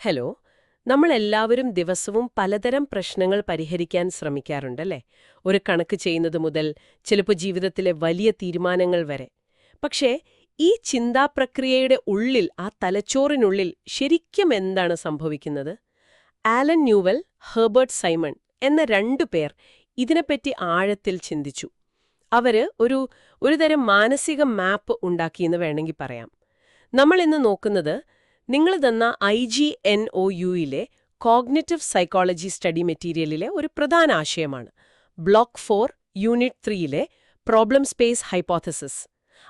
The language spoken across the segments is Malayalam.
ഹലോ. നമ്മളെല്ലാവരും ദിവസവും പലതരം പ്രശ്നങ്ങൾ പരിഹരിക്കാൻ ശ്രമിക്കാറുണ്ടല്ലേ? ഒരു കണക്ക് ചെയ്യുന്നത് മുതൽ ചിലപ്പോൾ ജീവിതത്തിലെ വലിയ തീരുമാനങ്ങൾ വരെ. പക്ഷേ ഈ ചിന്താപ്രക്രിയയുടെ ഉള്ളിൽ, ആ തലച്ചോറിനുള്ളിൽ ശരിക്കും എന്താണ് സംഭവിക്കുന്നത്? ആലൻ ന്യൂവൽ, ഹെർബർട്ട് സൈമൺ എന്ന രണ്ടു പേർ ഇതിനെപ്പറ്റി ആഴത്തിൽ ചിന്തിച്ചു. അവര് ഒരു തരം മാനസിക മാപ്പ് ഉണ്ടാക്കിയെന്ന് വേണമെങ്കിൽ പറയാം. നമ്മൾ ഇന്ന് നോക്കുന്നത് നിങ്ങൾ തന്ന IGNOUയിലെ കോഗ്നിറ്റീവ് സൈക്കോളജി സ്റ്റഡി മെറ്റീരിയലിലെ ഒരു പ്രധാന ആശയമാണ്. ബ്ലോക്ക് 4 യൂണിറ്റ് 3ലെ പ്രോബ്ലം സ്പേസ് ഹൈപ്പോത്തസിസ്.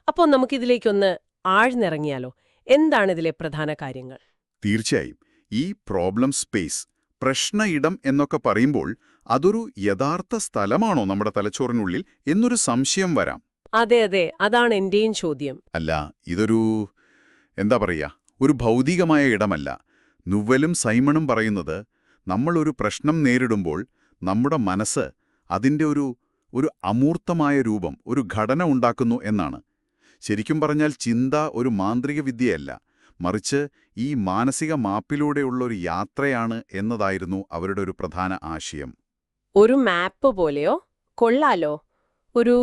അപ്പോൾ നമുക്കിതിലേക്കൊന്ന് ആഴ്ന്നിറങ്ങിയാലോ? എന്താണ് ഇതിലെ പ്രധാന കാര്യങ്ങൾ? തീർച്ചയായും. ഈ പ്രോബ്ലം സ്പേസ്, പ്രശ്ന ഇടം എന്നൊക്കെ പറയുമ്പോൾ അതൊരു യഥാർത്ഥ സ്ഥലമാണോ നമ്മുടെ തലച്ചോറിനുള്ളിൽ എന്നൊരു സംശയം വരാം. അതെ അതെ, അതാണ് എന്റെയും ചോദ്യം. അല്ല, ഇതൊരു എന്താ പറയുക, ഒരു ഭൗതികമായ ഇടമല്ല. നുവലും സൈമണും പറയുന്നത് നമ്മളൊരു പ്രശ്നം നേരിടുമ്പോൾ നമ്മുടെ മനസ്സ് അതിൻ്റെ ഒരു അമൂർത്തമായ രൂപം, ഒരു ഘടന ഉണ്ടാക്കുന്നു എന്നാണ്. ശരിക്കും പറഞ്ഞാൽ ചിന്ത ഒരു മാന്ത്രിക വിദ്യയല്ല, മറിച്ച് ഈ മാനസിക മാപ്പിലൂടെയുള്ള ഒരു യാത്രയാണ് എന്നതായിരുന്നു അവരുടെ ഒരു പ്രധാന ആശയം. ഒരു മാപ്പ് പോലെയോ? കൊള്ളാലോ. ഒരു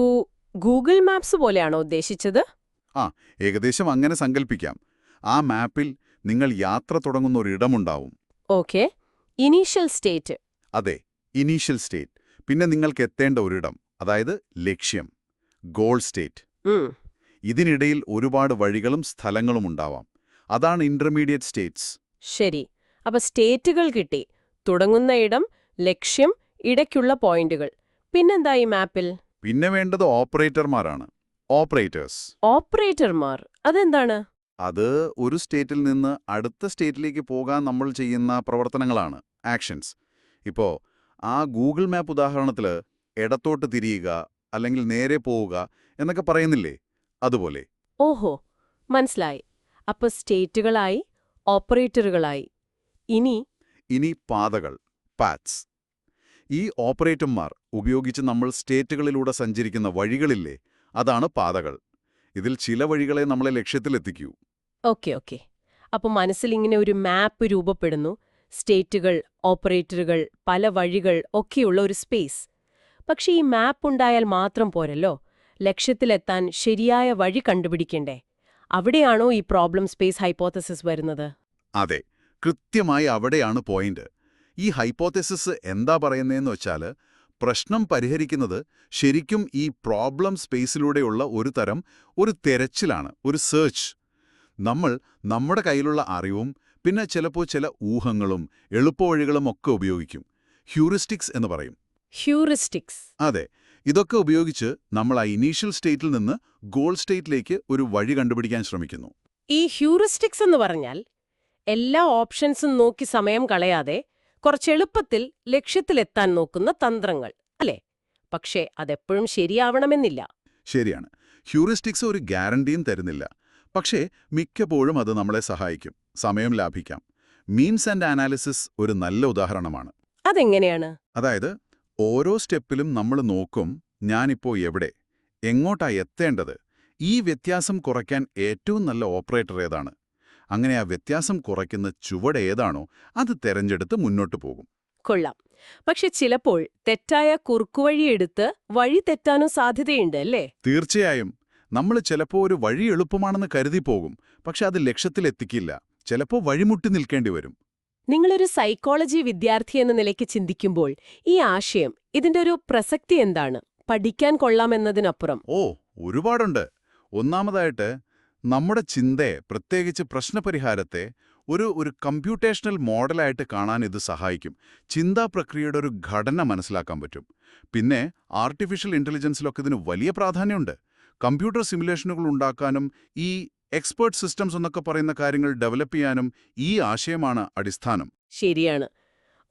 ഗൂഗിൾ മാപ്സ് പോലെയാണോ ഉദ്ദേശിച്ചത്? ഏകദേശം അങ്ങനെ സങ്കല്പിക്കാം. ആ മാപ്പിൽ നിങ്ങൾ യാത്ര തുടങ്ങുന്ന ഒരിടമുണ്ടാവും. ഓക്കെ. Initial state. അതെ, ഇനീഷ്യൽ സ്റ്റേറ്റ്. പിന്നെ നിങ്ങൾക്ക് എത്തേണ്ട ഒരിടം, അതായത് ലക്ഷ്യം, ഗോൾ സ്റ്റേറ്റ്. ഇതിനിടയിൽ ഒരുപാട് വഴികളും സ്ഥലങ്ങളും ഉണ്ടാവാം. അതാണ് ഇന്റർമീഡിയറ്റ് സ്റ്റേറ്റ്സ്. ശരി. അപ്പൊ സ്റ്റേറ്റുകൾ കിട്ടി. തുടങ്ങുന്ന ഇടം, ലക്ഷ്യം, ഇടയ്ക്കുള്ള പോയിന്റുകൾ. പിന്നെന്താ ഈ മാപ്പിൽ? പിന്നെ വേണ്ടത് ഓപ്പറേറ്റർമാരാണ്. ഓപ്പറേറ്റേഴ്സ്. ഓപ്പറേറ്റർമാർ അതെന്താണ്? അത് ഒരു സ്റ്റേറ്റിൽ നിന്ന് അടുത്ത സ്റ്റേറ്റിലേക്ക് പോകാൻ നമ്മൾ ചെയ്യുന്ന പ്രവർത്തനങ്ങളാണ്, ആക്ഷൻസ്. ഇപ്പോ ആ ഗൂഗിൾ മാപ്പ് ഉദാഹരണത്തിൽ ഇടത്തോട്ട് തിരിയുക അല്ലെങ്കിൽ നേരെ പോവുക എന്നൊക്കെ പറയുന്നില്ലേ, അതുപോലെ. ഓഹോ, മനസ്സിലായി. അപ്പൊ സ്റ്റേറ്റുകളായി, ഓപ്പറേറ്ററുകളായി. ഇനി പാതകൾ, പാത്സ്. ഈ ഓപ്പറേറ്റർമാർ ഉപയോഗിച്ച് നമ്മൾ സ്റ്റേറ്റുകളിലൂടെ സഞ്ചരിക്കുന്ന വഴികളില്ലേ, അതാണ് പാതകൾ. ഇതിൽ ചില വഴികളെ നമ്മളെ ലക്ഷ്യത്തിലെത്തിക്കൂ. ഓക്കെ. അപ്പൊ മനസ്സിലിങ്ങനെ ഒരു മാപ്പ് രൂപപ്പെടുന്നു. സ്റ്റേറ്റുകൾ, ഓപ്പറേറ്ററുകൾ, പല വഴികൾ ഒക്കെയുള്ള ഒരു സ്പേസ്. പക്ഷേ ഈ മാപ്പ് ഉണ്ടായാൽ മാത്രം പോരല്ലോ. ലക്ഷ്യത്തിലെത്താൻ ശരിയായ വഴി കണ്ടുപിടിക്കണ്ടേ? അവിടെയാണോ ഈ പ്രോബ്ലം സ്പേസ് ഹൈപ്പോത്തസിസ് വരുന്നത്? അതെ, കൃത്യമായി അവിടെയാണ് പോയിന്റ്. ഈ ഹൈപ്പോത്തസിസ് എന്താ പറയുന്നതെന്ന് വെച്ചാൽ, പ്രശ്നം പരിഹരിക്കുന്നത് ശരിക്കും ഈ പ്രോബ്ലം സ്പേസിലൂടെയുള്ള ഒരു തെരച്ചിലാണ്, ഒരു സെർച്ച്. നമ്മൾ നമ്മുടെ കയ്യിലുള്ള അറിവും പിന്നെ ചിലപ്പോൾ ചില ഊഹങ്ങളും എളുപ്പവഴികളും ഒക്കെ ഉപയോഗിക്കും. ഹ്യൂറിസ്റ്റിക്സ് എന്ന് പറയും. ഹ്യൂറിസ്റ്റിക്സ്. അതെ, ഇതൊക്കെ ഉപയോഗിച്ച് നമ്മൾ ആ ഇനീഷ്യൽ സ്റ്റേറ്റിൽ നിന്ന് ഗോൾ സ്റ്റേറ്റിലേക്ക് ഒരു വഴി കണ്ടുപിടിക്കാൻ ശ്രമിക്കുന്നു. ഈ ഹ്യൂറിസ്റ്റിക്സ് എന്ന് പറഞ്ഞാൽ എല്ലാ ഓപ്ഷൻസും നോക്കി സമയം കളയാതെ കുറച്ച് എളുപ്പത്തിൽ ലക്ഷ്യത്തിലെത്താൻ നോക്കുന്ന തന്ത്രങ്ങൾ അല്ലേ? പക്ഷേ അതെപ്പോഴും ശരിയാവണമെന്നില്ല. ശരിയാണ്. ഹ്യൂറിസ്റ്റിക്സ് ഒരു ഗ്യാരണ്ടിയും തരുന്നില്ല. പക്ഷേ മിക്കപ്പോഴും അത് നമ്മളെ സഹായിക്കും, സമയം ലാഭിക്കാം. മീൻസ് ആൻഡ് അനാലിസിസ് ഒരു നല്ല ഉദാഹരണമാണ്. അതെങ്ങനെയാണ്? അതായത് ഓരോ സ്റ്റെപ്പിലും നമ്മൾ നോക്കും, ഞാനിപ്പോ എവിടെ, എങ്ങോട്ടാ എത്തേണ്ടത്, ഈ വ്യത്യാസം കുറയ്ക്കാൻ ഏറ്റവും നല്ല ഓപ്പറേറ്റർ ഏതാണ്, അങ്ങനെ ആ വ്യത്യാസം കുറയ്ക്കുന്ന ചുവട് ഏതാണോ അത് തെരഞ്ഞെടുത്ത് മുന്നോട്ട് പോകും. കൊള്ളാം. പക്ഷെ ചിലപ്പോൾ തെറ്റായ കുറുക്കുവഴിയെടുത്ത് വഴി തെറ്റാനും സാധ്യതയുണ്ട് അല്ലേ? തീർച്ചയായും. നമ്മൾ ചിലപ്പോൾ ഒരു വഴി എളുപ്പമാണെന്ന് കരുതി പോകും, പക്ഷെ അത് ലക്ഷ്യത്തിലെത്തിക്കില്ല. ചിലപ്പോൾ വഴിമുട്ടി നിൽക്കേണ്ടി വരും. നിങ്ങളൊരു സൈക്കോളജി വിദ്യാർത്ഥി എന്ന നിലയ്ക്ക് ചിന്തിക്കുമ്പോൾ ഈ ആശയം, ഇതിന്റെ ഒരു പ്രസക്തി എന്താണ്? പഠിക്കാൻ കൊള്ളാമെന്നതിനപ്പുറം. ഒരുപാടുണ്ട്. ഒന്നാമതായിട്ട് നമ്മുടെ ചിന്തയെ, പ്രത്യേകിച്ച് പ്രശ്നപരിഹാരത്തെ ഒരു കമ്പ്യൂട്ടേഷണൽ മോഡലായിട്ട് കാണാൻ ഇത് സഹായിക്കും. ചിന്താ പ്രക്രിയയുടെ ഒരു ഘടന മനസ്സിലാക്കാൻ പറ്റും. പിന്നെ ആർട്ടിഫിഷ്യൽ ഇന്റലിജൻസിലൊക്കെ ഇതിന് വലിയ പ്രാധാന്യമുണ്ട്. കമ്പ്യൂട്ടർ സിമുലേഷനുകൾ ഉണ്ടാക്കാനും ഈ എക്സ്പേർട്ട് സിസ്റ്റംസ് എന്നൊക്കെ പറയുന്ന കാര്യങ്ങൾ ഡെവലപ്പ് ചെയ്യാനും ഈ ആശയമാണ് അടിസ്ഥാനം. ശരിയാണ്.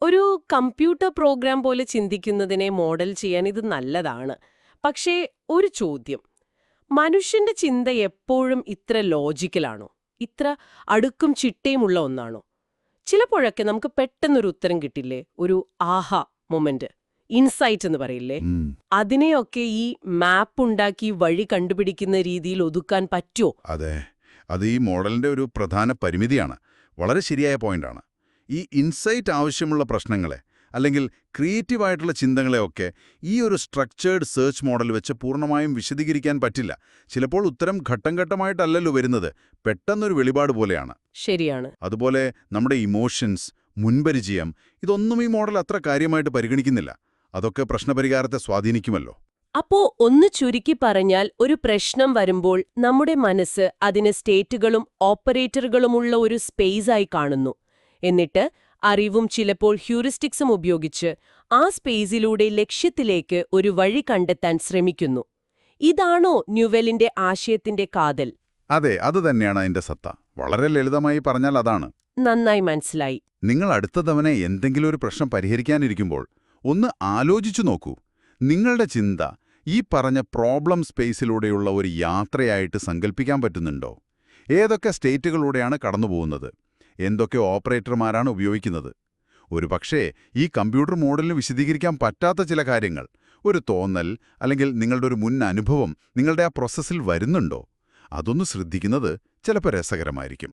ഒരു കമ്പ്യൂട്ടർ പ്രോഗ്രാം പോലെ ചിന്തിക്കുന്നതിനെ മോഡൽ ചെയ്യാൻ ഇത് നല്ലതാണ്. പക്ഷേ ഒരു ചോദ്യം, മനുഷ്യന്റെ ചിന്ത എപ്പോഴും ഇത്ര ലോജിക്കലാണോ? ഇത്ര അടുക്കും ചിട്ടയുമുള്ള ഒന്നാണോ? ചിലപ്പോഴൊക്കെ നമുക്ക് പെട്ടെന്നൊരു ഉത്തരം കിട്ടില്ലേ, ഒരു ആഹാ മൊമെന്റ്, ഇൻസൈറ്റ് എന്ന് പറയില്ലേ, അതിനെയൊക്കെ ഈ മാപ്പ് ഉണ്ടാക്കി വഴി കണ്ടുപിടിക്കുന്ന രീതിയിൽ ഒതുക്കാൻ പറ്റുമോ? അതെ, അത് ഈ മോഡലിന്റെ ഒരു പ്രധാന പരിമിതിയാണ്. വളരെ ശരിയായ പോയിന്റാണ്. ഈ ഇൻസൈറ്റ് ആവശ്യമുള്ള പ്രശ്നങ്ങളെ അല്ലെങ്കിൽ ക്രിയേറ്റീവായിട്ടുള്ള ചിന്തകളെയൊക്കെ ഈ ഒരു സ്ട്രക്ചേർഡ് സെർച്ച് മോഡൽ വെച്ച് പൂർണ്ണമായും വിശദീകരിക്കാൻ പറ്റില്ല. ചിലപ്പോൾ ഉത്തരം ഘട്ടം ഘട്ടമായിട്ടല്ലല്ലോ വരുന്നത്, പെട്ടെന്നൊരു വെളിപാട് പോലെയാണ്. ശരിയാണ്. അതുപോലെ നമ്മുടെ ഇമോഷൻസ്, മുൻപരിചയം, ഇതൊന്നും ഈ മോഡൽ അത്ര കാര്യമായിട്ട് പരിഗണിക്കുന്നില്ല. അതൊക്കെ പ്രശ്നപരിഹാരത്തെ സ്വാധീനിക്കുമല്ലോ. അപ്പോ ഒന്ന് ചുരുക്കി പറഞ്ഞാൽ, ഒരു പ്രശ്നം വരുമ്പോൾ നമ്മുടെ മനസ്സ് അതിന് സ്റ്റേറ്റുകളും ഓപ്പറേറ്ററുകളുമുള്ള ഒരു സ്പേസായി കാണുന്നു. എന്നിട്ട് അറിവും ചിലപ്പോൾ ഹ്യൂറിസ്റ്റിക്സും ഉപയോഗിച്ച് ആ സ്പേസിലൂടെ ലക്ഷ്യത്തിലേക്ക് ഒരു വഴി കണ്ടെത്താൻ ശ്രമിക്കുന്നു. ഇതാണോ ന്യൂവെലിന്റെ ആശയത്തിന്റെ കാതൽ? അതെ, അതുതന്നെയാണ് അതിന്റെ സത്ത. വളരെ ലളിതമായി പറഞ്ഞാൽ അതാണ്. നന്നായി മനസ്സിലായി. നിങ്ങൾ അടുത്ത തവണ എന്തെങ്കിലും ഒരു പ്രശ്നം പരിഹരിക്കാനിരിക്കുമ്പോൾ ഒന്ന് ആലോചിച്ചു നോക്കൂ. നിങ്ങളുടെ ചിന്ത ഈ പറഞ്ഞ പ്രോബ്ലം സ്പേസിലൂടെയുള്ള ഒരു യാത്രയായിട്ട് സങ്കല്പിക്കാൻ പറ്റുന്നുണ്ടോ? ഏതൊക്കെ സ്റ്റേറ്റുകളിലൂടെയാണ് കടന്നുപോകുന്നത്? എന്തൊക്കെ ഓപ്പറേറ്റർമാരാണ് ഉപയോഗിക്കുന്നത്? ഒരുപക്ഷേ ഈ കമ്പ്യൂട്ടർ മോഡലിന് വിശദീകരിക്കാൻ പറ്റാത്ത ചില കാര്യങ്ങൾ, ഒരു തോന്നൽ അല്ലെങ്കിൽ നിങ്ങളുടെ ഒരു മുൻ അനുഭവം നിങ്ങളുടെ ആ പ്രോസസ്സിൽ വരുന്നുണ്ടോ? അതൊന്ന് ശ്രദ്ധിക്കുന്നത് ചിലപ്പോൾ രസകരമായിരിക്കും.